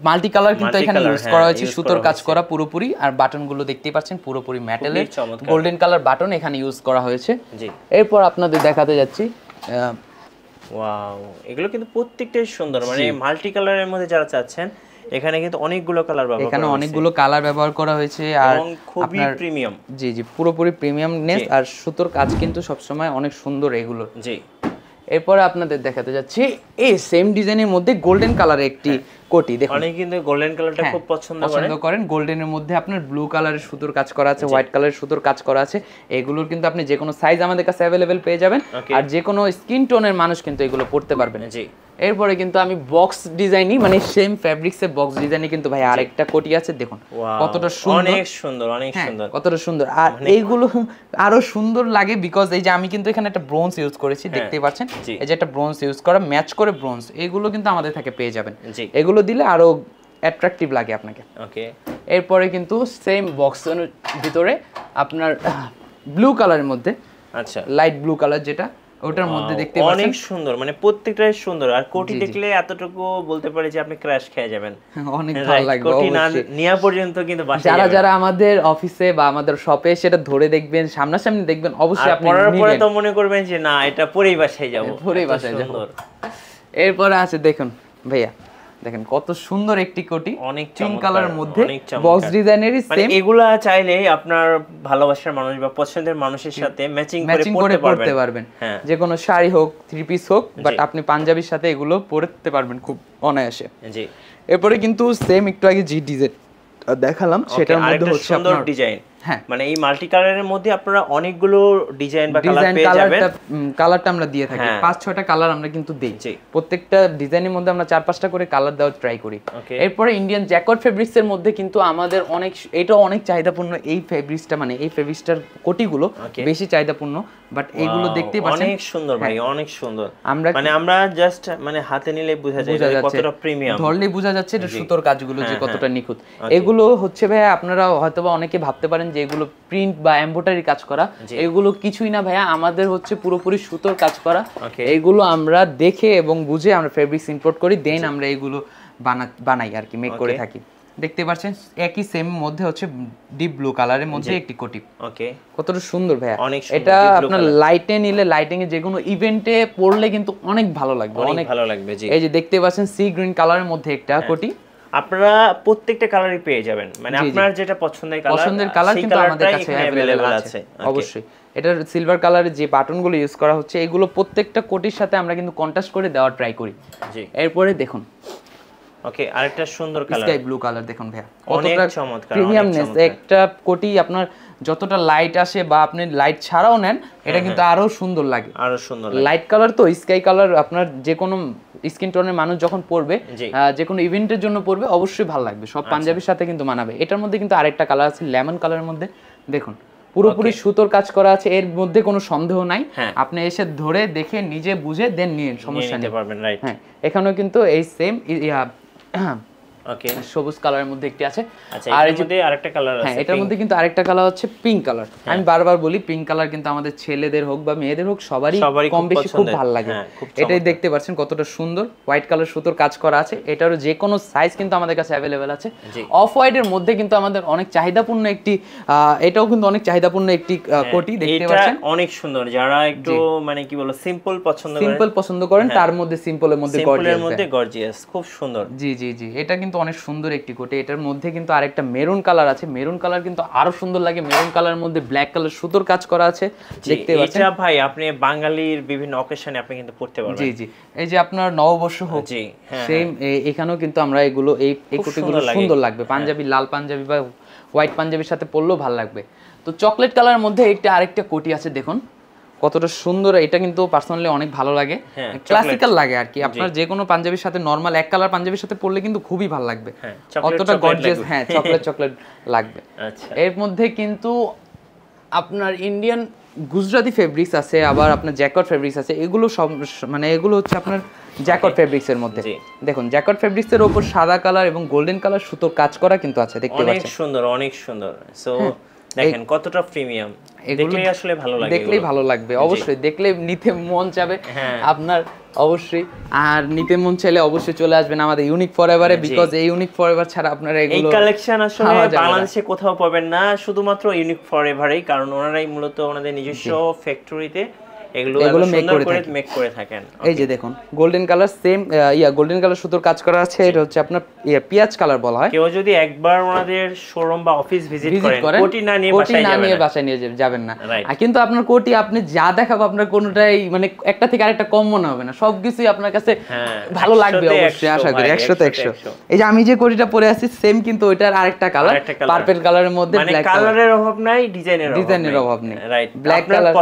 মাল্টি কালার কিন্তু এখানে ইউজ করা হয়েছে, সুতোর কাজ করা পুরোপুরি, আর বাটনগুলো দেখতেই পাচ্ছেন পুরোপুরি মেটালের গোল্ডেন কালার বাটন এখানে ইউজ করা হয়েছে। জি, এরপর আপনাদের দেখাতে যাচ্ছি, ওয়াও, এগুলো কিন্তু প্রত্যেকটাই সুন্দর, মানে মাল্টি কালারের মধ্যে যারা চাচ্ছেন এখানে কিন্তু অনেকগুলো কালার ব্যবহার করা হয়েছে, এখানে অনেকগুলো কালার ব্যবহার করা হয়েছে, আর খুবই প্রিমিয়াম। জি জি, পুরোপুরি প্রিমিয়ামনেস, আর সুতোর কাজ কিন্তু সবসময় অনেক সুন্দর এগুলো। জি, এরপরে আপনাদের দেখাতে যাচ্ছি এই সেম ডিজাইনের মধ্যে গোল্ডেন কালারের একটি কোটি, দেখুন অনেকে কিন্তু গোল্ডেন কালারটা খুব পছন্দ করেন। গোল্ডেনের মধ্যে আপনার ব্লু কালারের সুতোর কাজ করা আছে, হোয়াইট কালারের সুতোর কাজ করা আছে, এগুলোর কিন্তু আপনি যে কোনো সাইজ আমাদের কাছে অ্যাভেলেবেল পেয়ে যাবেন, আর যে কোনো স্কিন টোনের মানুষ কিন্তু এগুলো পড়তে পারবেন। জি, এরপরে কিন্তু আমি বক্স ডিজাইনই, মানে সেম ফেব্রিক্সের বক্স ডিজাইনই কিন্তু ভাই আরেকটা কোটি আছে, দেখুন কতটা সুন্দর, অনেক সুন্দর, অনেক সুন্দর, কতটা সুন্দর। আর এইগুলো আরো সুন্দর লাগে বিকজ এই যে আমি কিন্তু এখানে একটা ব্রোঞ্জ ইউজ করেছি, দেখতেই পাচ্ছেন এই যে একটা ব্রোঞ্জ ইউজ করা, ম্যাচ করে ব্রোঞ্জ, এগুলো কিন্তু আমাদের থেকে পেয়ে যাবেন, এগুলো দিলে আরো অ্যাট্রাকটিভ লাগে আপনাকে। ওকে, এরপরে কিন্তু সেম বক্সের ভিতরে আপনার ব্লু কালারের মধ্যে, আচ্ছা লাইট ব্লু কালার যেটা, ওটার মধ্যে দেখতে পাচ্ছেন অনেক সুন্দর, মানে প্রত্যেকটাই সুন্দর, আর কোটি দেখলে এতটুকু বলতে পারি যে আপনি ক্র্যাশ খেয়ে যাবেন, অনেক ভালো লাগবে। কোটি না নেওয়া পর্যন্ত কিন্তু বাসায় যারা যারা আমাদের অফিসে বা আমাদের শপে সেটা ধরে দেখবেন, সামনাসামনি দেখবেন, অবশ্যই আপনি পরার পরে তো মনে করবেন যে না এটা পরেই বাসায় যাব, পরেই বাসায় যাব। এরপরে আছে দেখুন ভাইয়া, দেখেন কত সুন্দর একটি কোটি, অনেক পিঙ্ক কালারের মধ্যে বক্স ডিজাইনেরই সেম, এগুলা চাইলে আপনার ভালোবাসার মানুষ বা পছন্দের মানুষের সাথে ম্যাচিং করে পড়তে পারবেন, যে কোনো শাড়ি হোক, থ্রি পিস হোক, বাট আপনি পাঞ্জাবির সাথে এগুলো পরতে পারবেন খুব অনায়াসে। জি, এরপরে কিন্তু সেম একটু আগে যে ডিজাইন দেখালাম সেটার মধ্যে হচ্ছে আপনার ডিজাইন, মানে এই মাল্টি কালারের মধ্যে আপনারা অনেকগুলো ডিজাইন বা কালার পেয়ে যাবেন, কালারটা আমরা দিয়ে থাকি 5-6টা কালার আমরা কিন্তু দেই, প্রত্যেকটা ডিজাইনের মধ্যে আমরা 4-5টা করে কালার দেওয়ার ট্রাই করি। এরপরে ইন্ডিয়ান জ্যাকোয়ার্ড ফেব্রিক্স এর মধ্যে কিন্তু আমাদের অনেক, এটা অনেক চাহিদাপূর্ণ এই ফেব্রিক্সটা, মানে এই ফেব্রিক্সটার কোটিগুলো বেশি চাহিদাপূর্ণ, বাট এগুলো দেখতে পাচ্ছেন অনেক সুন্দর ভাই, অনেক সুন্দর, মানে আমরা জাস্ট মানে হাতে নিলে বোঝা যায় কতটা প্রিমিয়াম, ধরলেই বোঝা যাচ্ছে এটা সুতোর কাজগুলো যে কতটা নিখুঁত। এগুলো হচ্ছে ভাইয়া আপনারা হয়তোবা অনেকে ভাবতে পারেন যে এগুলো প্রিন্ট বা এমব্রয়ডারি কাজ করা, এগুলো কিছুই না ভাইয়া, আমাদের হচ্ছে পুরোপুরি সুতোর কাজ করা, এগুলো আমরা দেখে এবং বুঝে আমরা ফেব্রিক্স ইম্পোর্ট করি, দেন আমরা এগুলো বানাই আর কি, মেক করে থাকি। দেখতে পাচ্ছেন একই সেম মধ্যে হচ্ছে ডিপ ব্লু কালারের মধ্যে একটি কোটি, ওকে কতটা সুন্দর ভাইয়া, এটা আপনার লাইটে নিলে, লাইটিং এ যে কোনো ইভেন্টে পরলে কিন্তু অনেক ভালো লাগবে, অনেক ভালো লাগবে। জি, এই যে দেখতে পাচ্ছেন সি গ্রিন কালারের মধ্যে একটা কোটি, আপনারা প্রত্যেকটা কালারই পেয়ে যাবেন, মানে আপনার যেটা পছন্দের কালার কিন্তু আমাদের কাছে अवेलेबल আছে অবশ্যই। এটার সিলভার কালারের যে বাটনগুলো ইউজ করা হচ্ছে এগুলো প্রত্যেকটা কোটির সাথে আমরা কিন্তু কন্ট্রাস্ট করে দেওয়ার ট্রাই করি। জি, এরপরে দেখুন ওকে আরেকটা সুন্দর কালার স্কাই ব্লু কালার, দেখুন ভাইয়া কতটা চমৎকার প্রিমিয়ামনেস, একটা কোটি আপনার যতটা লাইট আসে বা আপনি লাইট ছাড়াও নেন এটা কিন্তু আরো সুন্দর লাগে, আরো সুন্দর। লাইট কালার তো স্কাই কালার আপনার যে কোনো স্কিন টোনের মানুষ যখন পরবে, যে কোনো ইভেন্টের জন্য পরবে অবশ্যই ভালো লাগবে, সব পাঞ্জাবির সাথে কিন্তু মানাবে। এটার মধ্যে কিন্তু আরেকটা কালার আছে লেমন কালারের মধ্যে, দেখুন পুরোপুরি সুতোর কাজ করা আছে, এর মধ্যে কোনো সন্দেহ নাই। আপনি এসে ধরে দেখে নিজে বুঝে দেন নিন, সমস্যা নেই। হ্যাঁ, এখানেও কিন্তু এই সেম ওকে, সবুজ কালারের মধ্যে একটি আছে। আর এর মধ্যে আরেকটা কালার আছে, হ্যাঁ এটার মধ্যে কিন্তু আরেকটা কালার হচ্ছে পিঙ্ক কালার। আমি বারবার বলি পিঙ্ক কালার কিন্তু আমাদের ছেলেদের হোক বা মেয়েদের হোক সবারই কম বেশি খুব ভালো লাগে। এটাই দেখতে পাচ্ছেন কতটা সুন্দর হোয়াইট কালার সুতোর কাজ করা আছে। এটারও যে কোনো সাইজ কিন্তু আমাদের কাছে অ্যাভেলেবেল আছে। অফ হোয়াইটের মধ্যে কিন্তু আমাদের অনেক চাহিদাপূর্ণ একটি, এটাও কিন্তু অনেক চাহিদাপূর্ণ একটি কোটি দেখতে পাচ্ছেন, অনেক সুন্দর। যারা একটু মানে কি বলবো সিম্পল পছন্দ করেন তার মধ্যে সিম্পলের মধ্যে গর্জিয়াস, খুব সুন্দর। জি জি জি, এটা কিন্তু অনেক সুন্দর একটি কোটি। এটার মধ্যে কিন্তু আরেকটা মেরুন কালার আছে, মেরুন কালার কিন্তু আরো সুন্দর লাগে। মেরুন কালারের মধ্যে ব্ল্যাক কালার সুতোর কাজ করা আছে, দেখতে পাচ্ছেন। এটা ভাই আপনি বাঙালির বিভিন্ন অকেশনে আপনি কিন্তু পড়তে পারবেন। জি জি, এই যে আপনার নববর্ষ হোক, সেম এখানেও কিন্তু আমরা এগুলো এই কোটিগুলো সুন্দর লাগবে। পাঞ্জাবি, লাল পাঞ্জাবি বা হোয়াইট পাঞ্জাবির সাথে পরলেও ভালো লাগবে। তো চকলেট কালারের মধ্যে একটা আরেকটা কোটি আছে, দেখুন কতটা সুন্দর। এটা কিন্তু পার্সোনালি অনেক ভালো লাগে, ক্লাসিক্যাল লাগে আর কি। আপনার যে কোনো পাঞ্জাবির সাথে, নরমাল এক কালার পাঞ্জাবির সাথে পরলে কিন্তু খুবই ভালো লাগবে, কতটা গর্জিয়াস। হ্যাঁ, চকলেট চকলেট লাগবে। এর মধ্যে কিন্তু আপনার ইন্ডিয়ান গুজরাটি ফেব্রিক্স আছে, আবার আপনার জ্যাকট ফেব্রিক্স আছে। এগুলো সব মানে এগুলো হচ্ছে আপনার জ্যাকট ফেব্রিক্স এর মধ্যে। দেখুন জ্যাকট ফেব্রিক্স এর উপর সাদা কালার এবং গোল্ডেন কালার সুতোর কাজ করা কিন্তু আছে, দেখতে পাচ্ছেন। অনেক সুন্দর, অনেক সুন্দর। সো দেখেন কতটা প্রিমিয়াম, দেখলেই আসলে ভালো লাগে, দেখলেই ভালো লাগবে, অবশ্যই দেখলে নিতে মন চাবে আপনার, অবশ্যই। আর নিতে মন চাইলে অবশ্যই চলে আসবেন আমাদের ইউনিক ফরএভারে, বিকজ এই ইউনিক ফরএভার ছাড়া আপনারা এই কালেকশন আসলে বাংলাদেশে কোথাও পাবেন না, শুধুমাত্র ইউনিক ফরএভারেই। কারণ ওনারাই মূলত ওনাদের নিজস্ব ফ্যাক্টরিতে এগুলো মেক করে থাকেন। এই যে দেখুন golden colour, same golden colour সুতোর কাজ করা আছে। এটা হচ্ছে আপনার পেঁয়াজ কালার বলা হয়। কেউ যদি একবার ওনাদের শোরুম বা অফিস ভিজিট করেন, কোটি না নিয়ে বাসায় নিয়ে যাবেন না। আর কিন্তু আপনার কোটি আপনি যা দেখাবো আপনার কোনোটাই মানে একটা থেকে আরেকটা কম মনে হবে না, সবকিছুই আপনার কাছে ভালো লাগবে অবশ্যই, আশা করি 100 তে 100। এই যে আমি যে কোটিটা পরে আছি সেম কিন্তু ওইটার আরেকটা কালার, পার্পল কালারের মধ্যে ব্ল্যাক কালারের অভাব নাই, ডিজাইনের অভাব নেই। রাইট, ব্ল্যাক কালার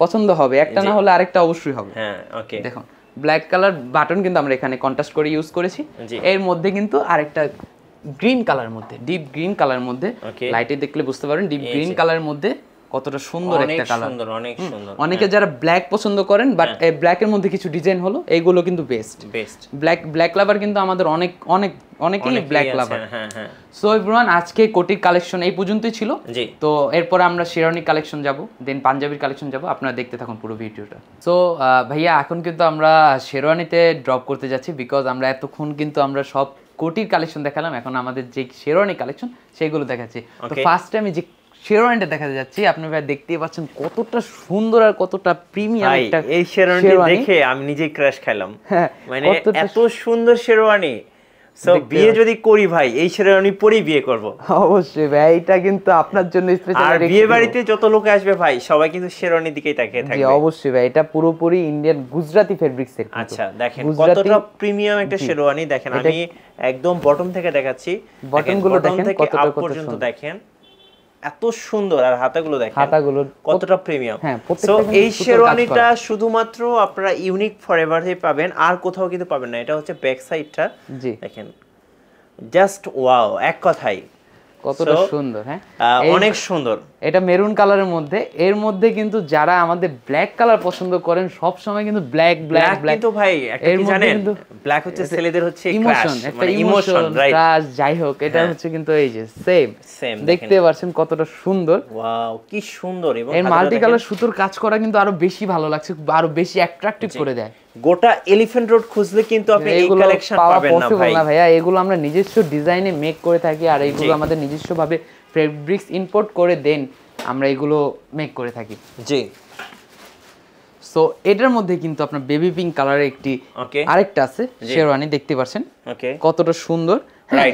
পছন্দ হবে, একটা না হলে আরেকটা অবশ্যই হবে। হ্যাঁ, ওকে। দেখুন ব্ল্যাক কালার বাটন কিন্তু আমরা এখানে কন্ট্রাস্ট করে ইউজ করেছি। এর মধ্যে কিন্তু আরেকটা গ্রিন কালার মধ্যে, ডিপ গ্রিন কালার মধ্যে, লাইটে দেখলে বুঝতে পারবেন ডিপ গ্রিন কালারের মধ্যে কতটা সুন্দর একটা কালার, অনেক সুন্দর। অনেকে যারা ব্ল্যাক পছন্দ করেন বাট এই ব্ল্যাকের মধ্যে কিছু ডিজাইন হলো, এইগুলো কিন্তু বেস্ট। ব্ল্যাক লাভার কিন্তু আমাদের অনেকেই ব্ল্যাক লাভার। সো এভরিওয়ান, আজকে কোটির কালেকশন এই পর্যন্তই ছিল। তো এরপর আমরা শেরওয়ানি কালেকশন যাব, দেন পাঞ্জাবির কালেকশন যাব, আপনারা দেখতে থাকুন পুরো ভিডিওটা। সো ভাইয়া এখন কিন্তু আমরা শেরওয়ানিতে ড্রপ করতে যাচ্ছি, বিকজ আমরা এতক্ষণ কিন্তু আমরা সব কোটির কালেকশন দেখালাম, এখন আমাদের যে শেরওয়ানি কালেকশন সেগুলো দেখাচ্ছি। তো ফার্স্টে আমি যে শেরওয়ানিটা দেখাতে যাচ্ছি, আপনি ভাই দেখতেই পাচ্ছেন কতটা সুন্দর আর কতটা প্রিমিয়াম একটা। এই শেরওয়ানি দেখে আমি নিজেই ক্র্যাশ খেলাম, মানে এত সুন্দর শেরওয়ানি। সো বিয়ে যদি করি ভাই, এই শেরওয়ানি পরেই বিয়ে করব অবশ্যই ভাই, এটা কিন্তু আপনার জন্য স্পেশাল। আর বিয়ে বাড়িতে যত লোক আসবে ভাই, সবাই কিন্তু শেরওয়ানির দিকেই তাকিয়ে থাকবে। জি অবশ্যই ভাই, এটা পুরোপুরি ইন্ডিয়ান গুজরাটি ফেব্রিক্স এর। আচ্ছা দেখেন কতটা প্রিমিয়াম একটা শেরওয়ানি। দেখেন আমি একদম বটম থেকে দেখাচ্ছি, বটমগুলো দেখেন কতটা আপ পর্যন্ত দেখেন, এত সুন্দর। আর হাতাগুলো দেখেন কতটা প্রিমিয়াম। সো এই শেরওয়ানিটা শুধুমাত্র আপনারা ইউনিক ফরএভারে পাবেন, আর কোথাও কিন্তু পাবেন না। এটা হচ্ছে ব্যাক সাইডটা, দেখেন জাস্ট ওয়াও, এক কথাই কতটা সুন্দর। হ্যাঁ, অনেক সুন্দর। এটা মেরুন কালারের মধ্যে, এর মধ্যে কিন্তু যারা আমাদের ব্ল্যাক কালার পছন্দ করেন সব সময় কিন্তু ব্ল্যাক কিন্তু ভাই একটা কি জানেন, ব্ল্যাক হচ্ছে ছেলেদের হচ্ছে ইমোশন, একটা ইমোশন রাইট, যাই হোক এটা হচ্ছে কিন্তু এই যে সেম দেখতে পাচ্ছেন কতটা সুন্দর। ওয়াও কি সুন্দর। এবং এর মাল্টি কালার সুতোর কাজ করা কিন্তু আরো বেশি ভালো লাগছে, আরো বেশি অ্যাট্রাকটিভ করে দেয়। গোটা এলিফ্যান্ট রোড খুঁজলে কিন্তু আপনি এই কালেকশন পাবেন না ভাইয়া। এগুলো আমরা নিজস্ব ডিজাইনে মেক করে থাকি, আর এইগুলো আমাদের নিজস্ব ভাবে ফেব্রিক্স ইম্পোর্ট করে দেন আমরা এগুলো মেক করে থাকি। জি। সো এটার মধ্যে কিন্তু আপনার বেবি পিঙ্ক কালারের একটি আরেকটা আছে শেরওয়ানি, দেখতে পাচ্ছেন কতটা সুন্দর।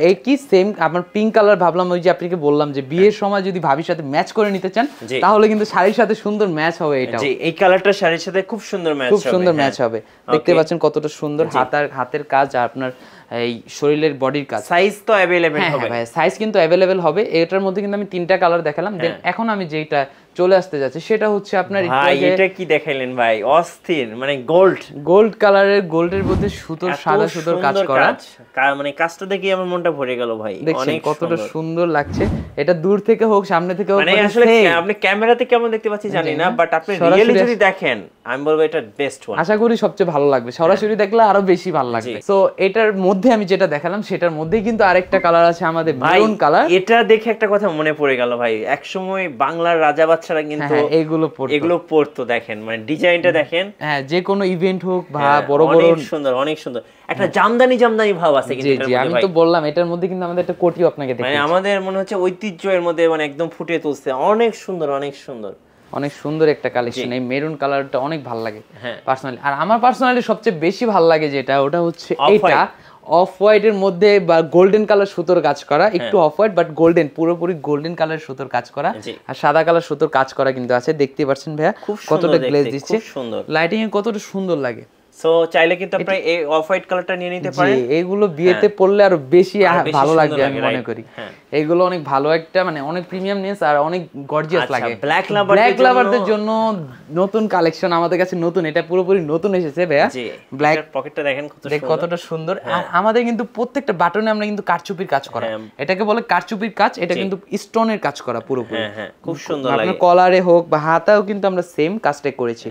এই কি সেম আপনার পিঙ্ক কালার ভাবলাম, ওই যে আপনাকে বললাম যে বিয়ের সময় যদি ভাবির সাথে ম্যাচ করে নিতে চান তাহলে কিন্তু শাড়ির সাথে সুন্দর ম্যাচ হবে। এটা জি, এই কালারটা শাড়ির সাথে খুব সুন্দর ম্যাচ হবে, খুব সুন্দর ম্যাচ হবে। দেখতে পাচ্ছেন কতটা সুন্দর হাতের কাজ আর আপনার এই শরীরের বডির কাজ। সাইজ তো अवेलेबल হবে ভাই, সাইজ কিন্তু अवेलेबल হবে। এটার মধ্যে কিন্তু আমি 3টা কালার দেখালাম। দেন এখন আমি যেটা চলে আসতে যাচ্ছে সেটা হচ্ছে আপনার ভাই এটা কি দেখাইলেন ভাই, অস্থির, মানে গোল্ড কালারের, গোল্ডের মধ্যে সুতোর, সাদা সুতোর কাজ করা, মানে কাজটা দেখে আমার মনটা ভরে গেল ভাই। অনেক কতটা সুন্দর লাগছে। এটা দূর থেকে হোক সামনে থেকে হোক, মানে আসলে আপনি ক্যামেরাতে কেমন দেখতে পাচ্ছি জানি না, বাট আপনি রিয়েলি যদি দেখেন আমি বলবো এটা বেস্ট ওয়ান। আশা করি সবচেয়ে ভালো লাগবে, সরাসরি দেখলে আরো বেশি ভালো লাগবে। সো এটার মধ্যে আমি যেটা দেখালাম সেটার মধ্যেই কিন্তু আরেকটা কালার আছে আমাদের, মেরুন কালার। এটা দেখে একটা কথা মনে পড়ে গেল ভাই, একসময় বাংলার রাজা বাচ্চারা কিন্তু এগুলো পরতো। দেখেন মানে ডিজাইনটা দেখেন, হ্যাঁ যে কোনো ইভেন্ট হোক বা বড় বড়, অনেক সুন্দর, অনেক সুন্দর একটা জামদানি ভাব আছে কিন্তু এটার মধ্যে। আমি তো বললাম এটার মধ্যে কিন্তু আমাদের একটা কোটিও আপনাকে দেখাচ্ছি, মানে আমাদের মনে হচ্ছে ঐতিহ্যের মধ্যে মানে একদম ফুটে তুলছে। অনেক সুন্দর, অনেক সুন্দর, অনেক সুন্দর একটা কালেকশন। এই মেরুন কালারটা অনেক ভালো লাগে পার্সোনালি। আর আমার পার্সোনালি সবচেয়ে বেশি ভালো লাগে যেটা, ওটা হচ্ছে এটা অফ হোয়াইটের মধ্যে বা গোল্ডেন কালার সুতোর কাজ করা, একটু অফ হোয়াইট বাট গোল্ডেন, পুরোপুরি গোল্ডেন কালার সুতোর কাজ করা আর সাদা কালার সুতোর কাজ করা কিন্তু আছে। দেখতে পাচ্ছেন ভাইয়া কতটা গ্লেজ দিচ্ছে, লাইটিং এ কতটা সুন্দর লাগে। সো চাইলে কিন্তু আপনি এই অফ হোয়াইট কালারটা নিয়ে নিতে পারেন। জি, এইগুলো বিয়েতে পরলে আরো বেশি ভালো লাগবে আমি মনে করি। এইগুলো অনেক ভালো একটা, মানে অনেক প্রিমিয়ামনেস আর অনেক গর্জিয়াস লাগে। ব্ল্যাক লাভারদের জন্য নতুন কালেকশন আমাদের কাছে, নতুন, এটা পুরোপুরি নতুন এসেছে ভাইয়া। ব্ল্যাক পকেটটা দেখেন কতটা সুন্দর। আর আমাদের কিন্তু প্রত্যেকটা বাটনে আমরা কিন্তু কারচুপির কাজ করা, এটাকে বলে কারচুপির কাজ। এটা কিন্তু স্টোনের কাজ করা পুরোপুরি, খুব সুন্দর লাগে। আপনার কলারে হোক বা হাতাও কিন্তু আমরা সেম কাজটা করেছি।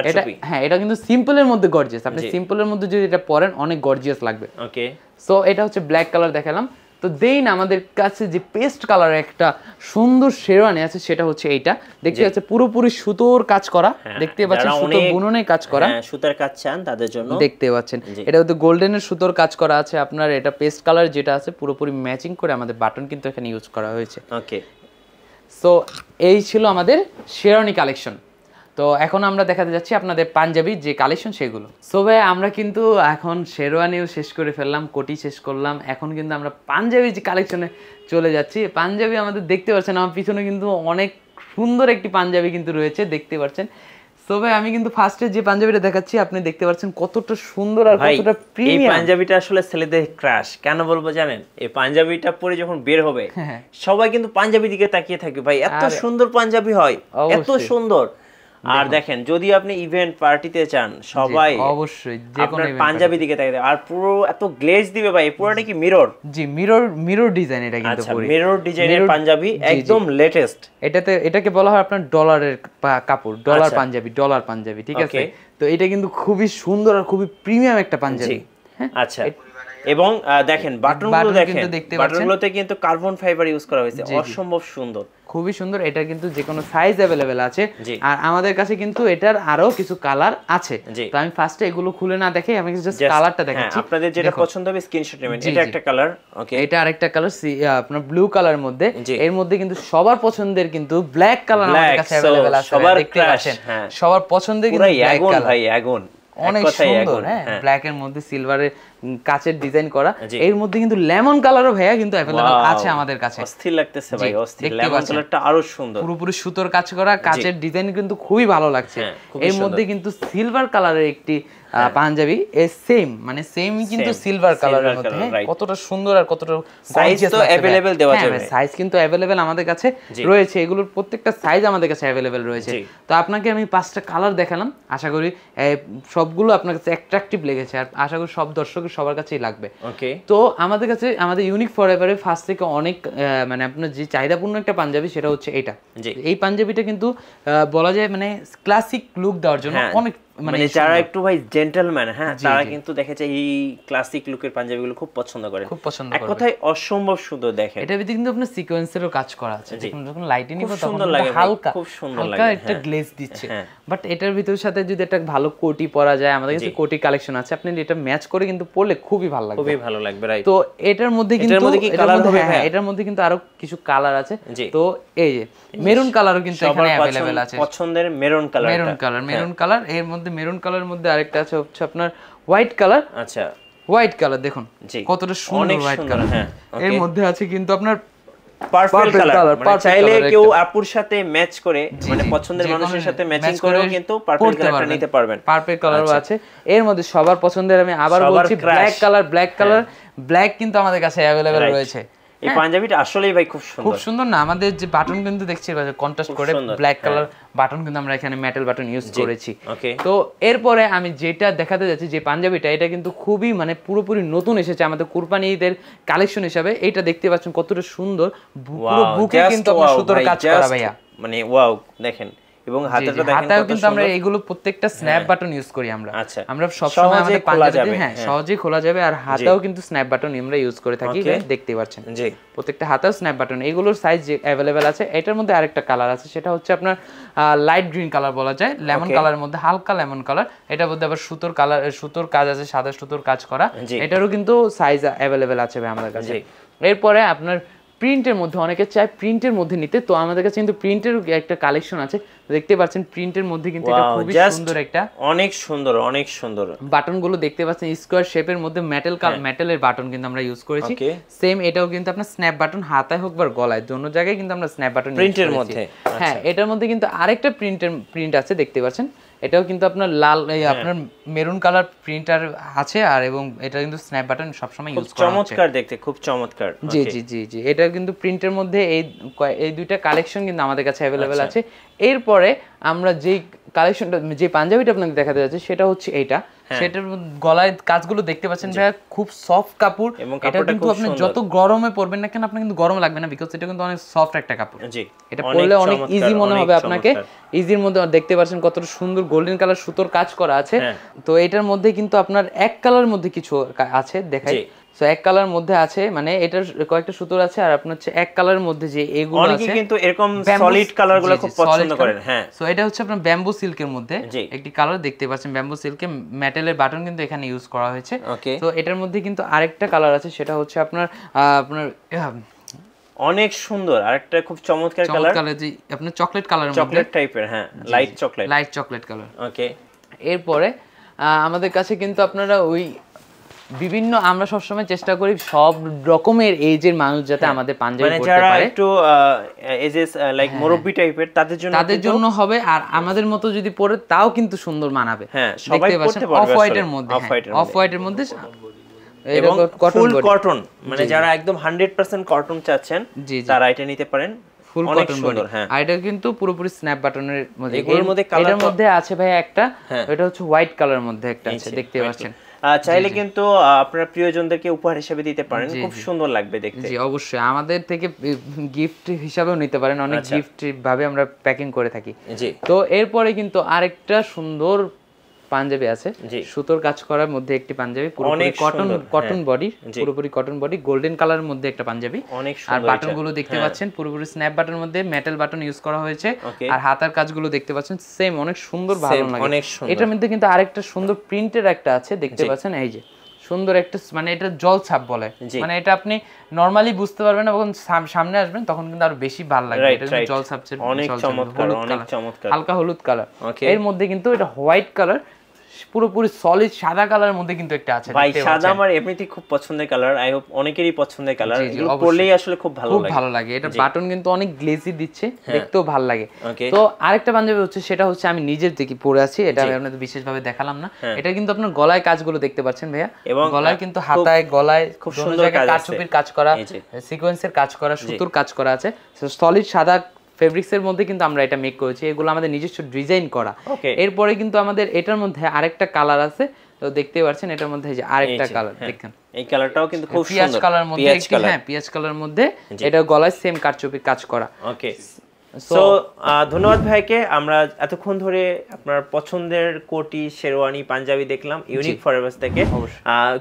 এটা এটা কিন্তু সিম্পলের মধ্যে গর্জিয়াস। আপনি সিম্পলের মধ্যে যদি এটা পরেন অনেক গর্জিয়াস লাগবে। ওকে, সো এটা হচ্ছে ব্ল্যাক কালার দেখালাম। তো দেন আমাদের কাছে যে পেস্ট কালারের একটা সুন্দর শেরওয়ানি আছে সেটা হচ্ছে এইটা। দেখতে পাচ্ছেন পুরোপুরি সুতোর কাজ করা, দেখতে পাচ্ছেন সুতো বুননে কাজ করা, সুতার কাজ চান তাদের জন্য দেখতে পাচ্ছেন। এটা হচ্ছে গোল্ডেনের সুতোর কাজ করা আছে আপনার। এটা পেস্ট কালার যেটা আছে পুরোপুরি ম্যাচিং করে আমাদের বাটন কিন্তু এখানে ইউজ করা হয়েছে। ওকে, সো এই ছিল আমাদের শেরওয়ানি কালেকশন। তো এখন আমরা দেখাতে যাচ্ছি আপনাদের পাঞ্জাবি যে কালেকশন সেগুলো। সো ভাই আমরা কিন্তু এখন শেরওয়ানিও শেষ করে ফেললাম, কোটি শেষ করলাম, এখন কিন্তু আমরা পাঞ্জাবি যে কালেকশনে চলে যাচ্ছি। পাঞ্জাবি আমাদের দেখতে পাচ্ছেন আমার পিছনে কিন্তু অনেক সুন্দর একটি পাঞ্জাবি কিন্তু রয়েছে, দেখতে পাচ্ছেন। সো ভাই আমি কিন্তু ফার্স্টে যে পাঞ্জাবিটা দেখাচ্ছি আপনি দেখতে পাচ্ছেন কতটা সুন্দর আর কতটা প্রিমিয়াম। এই পাঞ্জাবিটা আসলে ছেলেদের ক্রাশ। কেন বলবো জানেন? এই পাঞ্জাবিটা পরে যখন বের হবে সবাই কিন্তু পাঞ্জাবি দিকে তাকিয়ে থাকবে, ভাই এত সুন্দর পাঞ্জাবি হয়, এত সুন্দর। আর দেখেন যদি আপনি ইভেন্ট পার্টিতে চান সবাই অবশ্যই আপনার পাঞ্জাবি দিকে তাকাবে। আর পুরো এত গ্লেজ দিবে ভাই, পুরোটা কি মিরর? জি, মিরর ডিজাইন এটা কিন্তু পুরো মিরর ডিজাইনের পাঞ্জাবি, একদম লেটেস্ট। এটাকে বলা হয় আপনার ডলারের কাপড়, ডলার পাঞ্জাবি, ঠিক আছে? তো এটা কিন্তু খুবই সুন্দর আর খুবই প্রিমিয়াম একটা পাঞ্জাবি। আচ্ছা, এবং দেখেন বাটনগুলো দেখেন, বাটনগুলোতে কিন্তু কার্বন ফাইবার ইউজ করা হয়েছে, অসম্ভব সুন্দর, খুবই সুন্দর। এটা কিন্তু যে কোনো সাইজ अवेलेबल আছে। আর আমাদের কাছে কিন্তু এটার আরো কিছু কালার আছে। তো আমি ফার্স্টে এগুলো খুলে না দেখে আমি জাস্ট কালারটা দেখাচ্ছি। আপনাদের যেটা পছন্দ হবে স্ক্রিনশট নেবেন। এটা একটা কালার, ওকে, এটা আরেকটা কালার আপনার ব্লু কালারের মধ্যে। এর মধ্যে কিন্তু সবার পছন্দের কিন্তু ব্ল্যাক কালার আমাদের কাছে अवेलेबल আছে, দেখতে পাচ্ছেন। সবার পছন্দের কিন্তু ব্ল্যাক কালার, ভাই আগুন, অনেক সুন্দর। হ্যাঁ, ব্ল্যাক এর মধ্যে সিলভারের কাচের ডিজাইন করা। এর মধ্যে কিন্তু লেমন কালারও ভাইয়া কিন্তু अवेलेबल আছে আমাদের কাছে। অস্থির লাগতেছে ভাই, অস্থির। লেমন কালারটা আরো সুন্দর, পুরোপুরি সুতোর কাজ করা, কাচের ডিজাইন কিন্তু খুবই ভালো লাগছে। এর মধ্যে কিন্তু সিলভার কালারের একটি পাঞ্জাবি, সেম মানে সেম কিন্তু সিলভার কালারের মধ্যে। কতটা সুন্দর আর কতটা সাইজ তো अवेलेबल দেওয়া যাবে। সাইজ কিন্তু अवेलेबल আমাদের কাছে রয়েছে, এগুলোর প্রত্যেকটা সাইজ আমাদের কাছে अवेलेबल রয়েছে। তো আপনাকে আমি 5টা কালার দেখালাম, আশা করি সবগুলো আপনার কাছে অ্যাট্রাকটিভ লেগেছে আর আশা করি সব দর্শকের সবার কাছেই লাগবে। ওকে, তো আমাদের কাছে আমাদের ইউনিক ফরএভারে ফার্স্ট থেকে অনেক মানে আপনার যে চাহিদাপূর্ণ একটা পাঞ্জাবি সেটা হচ্ছে এটা। এই পাঞ্জাবিটা কিন্তু বলা যায় মানে ক্লাসিক লুক দেওয়ার জন্য অনেক, মানে যারা একটু ভাই জেন্টলম্যান, হ্যাঁ, তারা কিন্তু দেখেছে এই ক্লাসিক লুকের পাঞ্জাবিগুলো খুব পছন্দ করে, খুব পছন্দ করে। এক কথায় অসম্ভব সুন্দর। দেখেন এটার ভিতরে কিন্তু আপনার সিকোয়েন্সেরও কাজ করা আছে, যখন লাইটে নিব তখন সুন্দর লাগে, হালকা খুব সুন্দর লাগে, হালকা একটা গ্লেজ দিচ্ছে। বাট এটার ভিতর সাথে যদি একটা ভালো কোটি পরা যায়, আমাদের কাছে কোটি কালেকশন আছে, আপনি এটা ম্যাচ করে কিন্তু পরলে খুবই ভালো লাগবে, খুবই ভালো লাগবে, রাইট। তো এটার মধ্যে কিন্তু এটার মধ্যে কিন্তু আরো কিছু কালার আছে। তো এই যে মেরুন কালারও কিন্তু এখানে अवेलेबल আছে, পছন্দের মেরুন কালার। এর মধ্যে মেরুন কালারের মধ্যে আরেকটা আছে হচ্ছে আপনার হোয়াইট কালার। আচ্ছা, হোয়াইট কালার দেখুন কতটা সুন্দর হোয়াইট কালার। এর মধ্যে আছে কিন্তু আপনার পার্পল কালার, মানে চাইলে কেউ আপুর সাথে ম্যাচ করে, মানে পছন্দের মানুষের সাথে ম্যাচিং করেও কিন্তু পার্পল কালারটা নিতে পারবেন। পার্পল কালারও আছে এর মধ্যে। সবার পছন্দের আমি আবার বলছি ব্ল্যাক কালার, ব্ল্যাক কিন্তু আমাদের কাছে अवेलेबल রয়েছে। এই পাঞ্জাবিটা আসলেই ভাই খুব সুন্দর, খুব সুন্দর না? আমাদের যে বাটন কিন্তু দেখছি কন্ট্রাস্ট করে ব্ল্যাক কালার বাটন কিন্তু আমরা এখানে মেটাল বাটন ইউজ করেছি। তো এরপরে আমি যেটা দেখাতে যাচ্ছি যে পাঞ্জাবিটা, এটা কিন্তু খুবই মানে পুরোপুরি নতুন এসেছে আমাদের কুরবানি ঈদের কালেকশন হিসাবে। এটা দেখতে পাচ্ছেন কতটা সুন্দর, পুরো বুকে কিন্তু আপনার সুতোর কাজ করা ভাইয়া, মানে ওয়াও দেখেন। এবং হাতাটা দেখেন কত সুন্দর। কিন্তু আমরা এগুলো প্রত্যেকটা স্ন্যাপ বাটন ইউজ করি আমরা। আমরা সব সময় আমাদের পাঞ্জাবিতে সহজেই খোলা যাবে। আর হাতাও কিন্তু স্ন্যাপ বাটন আমরা ইউজ করে থাকি, দেখতে পাচ্ছেন জি। প্রত্যেকটা হাতাও স্ন্যাপ বাটন। এগুলোর সাইজ अवेलेबल আছে। এটার মধ্যে আরেকটা কালার আছে, সেটা হচ্ছে আপনার লাইট গ্রিন কালার বলা যায়, লেমন কালারের মধ্যে, হালকা লেমন কালার। এটার মধ্যে আবার সুতোর কালার, সুতোর কাজ আছে, সাদা সুতোর কাজ করা। এটারও কিন্তু সাইজ अवेलेबल আছে ভাই আমাদের কাছে। এরপরে আপনার প্রিন্টের মধ্যে অনেকে চায় প্রিন্টের মধ্যে নিতে, তো আমাদের কাছে কিন্তু প্রিন্টের একটা কালেকশন আছে, দেখতে পাচ্ছেন। প্রিন্টের মধ্যে কিন্তু এটা খুবই সুন্দর, একটা অনেক সুন্দর, অনেক সুন্দর বাটনগুলো দেখতে পাচ্ছেন স্কোয়ার শেপের মধ্যে মেটালের বাটন কিন্তু আমরা ইউজ করেছি। সেম এটাও কিন্তু আপনার স্ন্যাপ বাটন হাতায় হোক বা গলায়, দোনো জায়গায় কিন্তু আমরা স্ন্যাপ বাটন প্রিন্টের মধ্যে। হ্যাঁ, এটার মধ্যে কিন্তু আরেকটা প্রিন্ট আছে, দেখতে পাচ্ছেন। এটাও কিন্তু আপনার লাল, আপনার মেরুন কালার প্রিন্টার আছে। আর এবং এটা কিন্তু স্ন্যাপ বাটন সবসময় ইউজ করা হচ্ছে। চমৎকার দেখতে, খুব চমৎকার। জি জি জি জি, এটা কিন্তু প্রিন্টের মধ্যে এই দুইটা কালেকশন কিন্তু আমাদের কাছে अवेलेबल আছে। এরপরে আমরা যেই কালেকশনটা, যে পাঞ্জাবিটা আপনাকে দেখাতে যাচ্ছি, সেটা হচ্ছে এইটা। সেটার গলায় কাজগুলো দেখতে পাচ্ছেন ভাই, খুব সফট কাপড়। এটা কিন্তু আপনি যত গরমে পরবেন না কেন, আপনার কিন্তু গরম লাগবে না, বিকজ এটা কিন্তু অনেক সফট একটা কাপড়। জি, এটা পরলে অনেক ইজি মনে হবে আপনাকে। ইজির মধ্যে দেখতে পাচ্ছেন কতটা সুন্দর গোল্ডেন কালার সুতোর কাজ করা আছে। তো এটার মধ্যে কিন্তু আপনার এক কালার মধ্যে কিছু আছে, দেখাই। সো এক কালার মধ্যে আছে, মানে এটার কয়েকটা সুতোর আছে। আর আপনার হচ্ছে এক কালারের মধ্যে যে এগুলো আছে, অনেকে কিন্তু এরকম সলিড কালারগুলো খুব পছন্দ করেন। হ্যাঁ, সো এটা হচ্ছে আপনার ব্যাম্বু সিল্কের মধ্যে একটি কালার, দেখতে পাচ্ছেন ব্যাম্বু সিল্কে মেটালের বাটন কিন্তু এখানে ইউজ করা হয়েছে। তো এটার মধ্যে কিন্তু আরেকটা কালার আছে, সেটা হচ্ছে আপনার অনেক সুন্দর আরেকটা খুব চমৎকার কালার, যে আপনার চকলেট কালারের মধ্যে, চকলেট টাইপের। হ্যাঁ, লাইট চকলেট কালার। ওকে, এরপরে আমাদের কাছে কিন্তু আপনারা ওই বিভিন্ন, আমরা সবসময় চেষ্টা করি সব রকমের এজের মানুষ যাতে আমাদের পাঞ্জাবি পরতে পারে, যারা একটু এজেস লাইক মুরব্বি টাইপের, তাদের জন্য হবে। আর আমাদের মতো যদি পরে তাও কিন্তু সুন্দর মানাবে। হ্যাঁ, সবাই পরতে পারবে। অফ হোয়াইটের মধ্যে, অফ হোয়াইটের মধ্যে এবং ফুল কটন, মানে যারা একদম 100% কটন চাচ্ছেন তারা এটা নিতে পারেন। ফুল কটন বডি। আর এটা কিন্তু পুরোপুরি স্ন্যাপ বাটনের মধ্যে। এর মধ্যে আছে ভাই একটা, এটা হচ্ছে হোয়াইট কালারের মধ্যে একটা আছে, দেখতে পাচ্ছেন। চাইলে কিন্তু আপনারা প্রিয়জনদেরকে উপহার হিসেবে দিতে পারেন, খুব সুন্দর লাগবে দেখতে। জি, অবশ্যই আমাদের থেকে গিফট হিসাবেও নিতে পারেন, অনেক গিফট ভাবে আমরা প্যাকিং করে থাকি। জি, তো এরপরে কিন্তু আরেকটা সুন্দর পাঞ্জাবি আছে, সুতোর কাজ করার মধ্যে একটি পাঞ্জাবি, পুরোপুরি কটন বডি, পুরোপুরি কটন বডি, গোল্ডেন কালারের মধ্যে একটা পাঞ্জাবি। আর বাটন গুলো দেখতে পাচ্ছেন পুরোপুরি স্ন্যাপ বাটনের মধ্যে মেটাল বাটন ইউজ করা হয়েছে। আর হাতার কাজগুলো দেখতে পাচ্ছেন সেম, অনেক সুন্দর, ভালো লাগে। এটার মধ্যে কিন্তু আরেকটা সুন্দর প্রিন্টের একটা আছে, দেখতে পাচ্ছেন। এই যে সুন্দর একটা, মানে এটা জল ছাপ বলে, মানে এটা আপনি নরমালি বুঝতে পারবেন না, যখন সামনে আসবেন তখন কিন্তু আরো বেশি ভালো লাগবে। এটা জল ছাপের, অনেক চমৎকার, অনেক চমৎকার, হালকা হলুদ কালার। এর মধ্যে কিন্তু এটা হোয়াইট কালার, পুরোপুরি সলিড সাদা কালারের মধ্যে কিন্তু একটা আছে। ভাই সাদা আমার এমনিতেই খুব পছন্দের কালার, আই হোপ অনেকেরই পছন্দের কালার। এগুলো পরলেই আসলে খুব ভালো লাগে। এটা বাটন কিন্তু অনেক গ্লেজি দিচ্ছে, দেখতেও ভালো লাগে। তো আরেকটা পাঞ্জাবি হচ্ছে, সেটা হচ্ছে আমি নিজের থেকে পরে আছি, এটা আমি আপনাদের বিশেষভাবে দেখালাম না। এটা কিন্তু আপনার গলায় কাজগুলো দেখতে পাচ্ছেন ভাইয়া, গলায় কিন্তু হাতায় গলায় খুব সুন্দর কারচুপির কাজ করা, সিকোয়েন্সের কাজ করা, সুতোর কাজ করা আছে। সলিড সাদা ফেব্রিক্সের মধ্যে কিন্তু আমরা এটা মেক করেছি, এগুলো আমাদের নিজস্ব ডিজাইন করা। এরপরে কিন্তু আমাদের এটার মধ্যে আরেকটা কালার আছে, তো দেখতে পাচ্ছেন এটার মধ্যে যে আরেকটা কালার দেখেন, এই কালারটাও কিন্তু খুব সুন্দর, পিয়াজ কালারের মধ্যে, হ্যাঁ পিয়াজ কালারের মধ্যে, এটা গলায় সেম কারচুপি কাজ করা। ওকে, সো ধন্যবাদ ভাইকে। আমরা এতক্ষণ ধরে আপনার পছন্দের কোটি, শেরওয়ানি, পাঞ্জাবি দেখলাম ইউনিক ফরএভারস থেকে।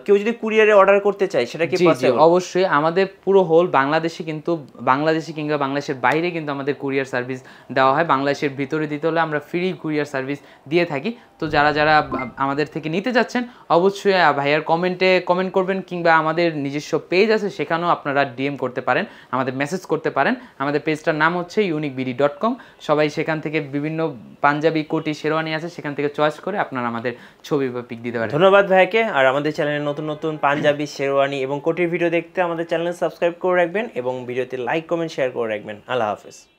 কেউ যদি কুরিয়ারে অর্ডার করতে চায় সেটা কি পসিবল? অবশ্যই, আমাদের পুরো হোল বাংলাদেশে কিন্তু, বাংলাদেশে কিংবা বাংলাদেশের বাইরে কিন্তু আমাদের কুরিয়ার সার্ভিস দেওয়া হয়। বাংলাদেশের ভিতরে দিতে হলে আমরা ফ্রি কুরিয়ার সার্ভিস দিয়ে থাকি। তো যারা আমাদের থেকে নিতে যাচ্ছেন অবশ্যই ভাইয়ার কমেন্ট করবেন, কিংবা আমাদের নিজস্ব পেজ আছে সেখানেও আপনারা ডিএম করতে পারেন, আমাদের মেসেজ করতে পারেন। আমাদের পেজটার নাম হচ্ছে ইউনিক bd.com, সবাই সেখান থেকে বিভিন্ন পাঞ্জাবি, কোটি, শেরওয়ানি আছে, সেখান থেকে চয়েস করে আপনারা আমাদের ছবি বা পিক দিতে পারেন। ধন্যবাদ ভাইকে। আর আমাদের চ্যানেলে নতুন নতুন পাঞ্জাবি, শেরওয়ানি এবং কোটির ভিডিও দেখতে আমাদের চ্যানেল সাবস্ক্রাইব করে রাখবেন এবং ভিডিওতে লাইক, কমেন্ট, শেয়ার করে রাখবেন। আল্লাহ হাফেজ।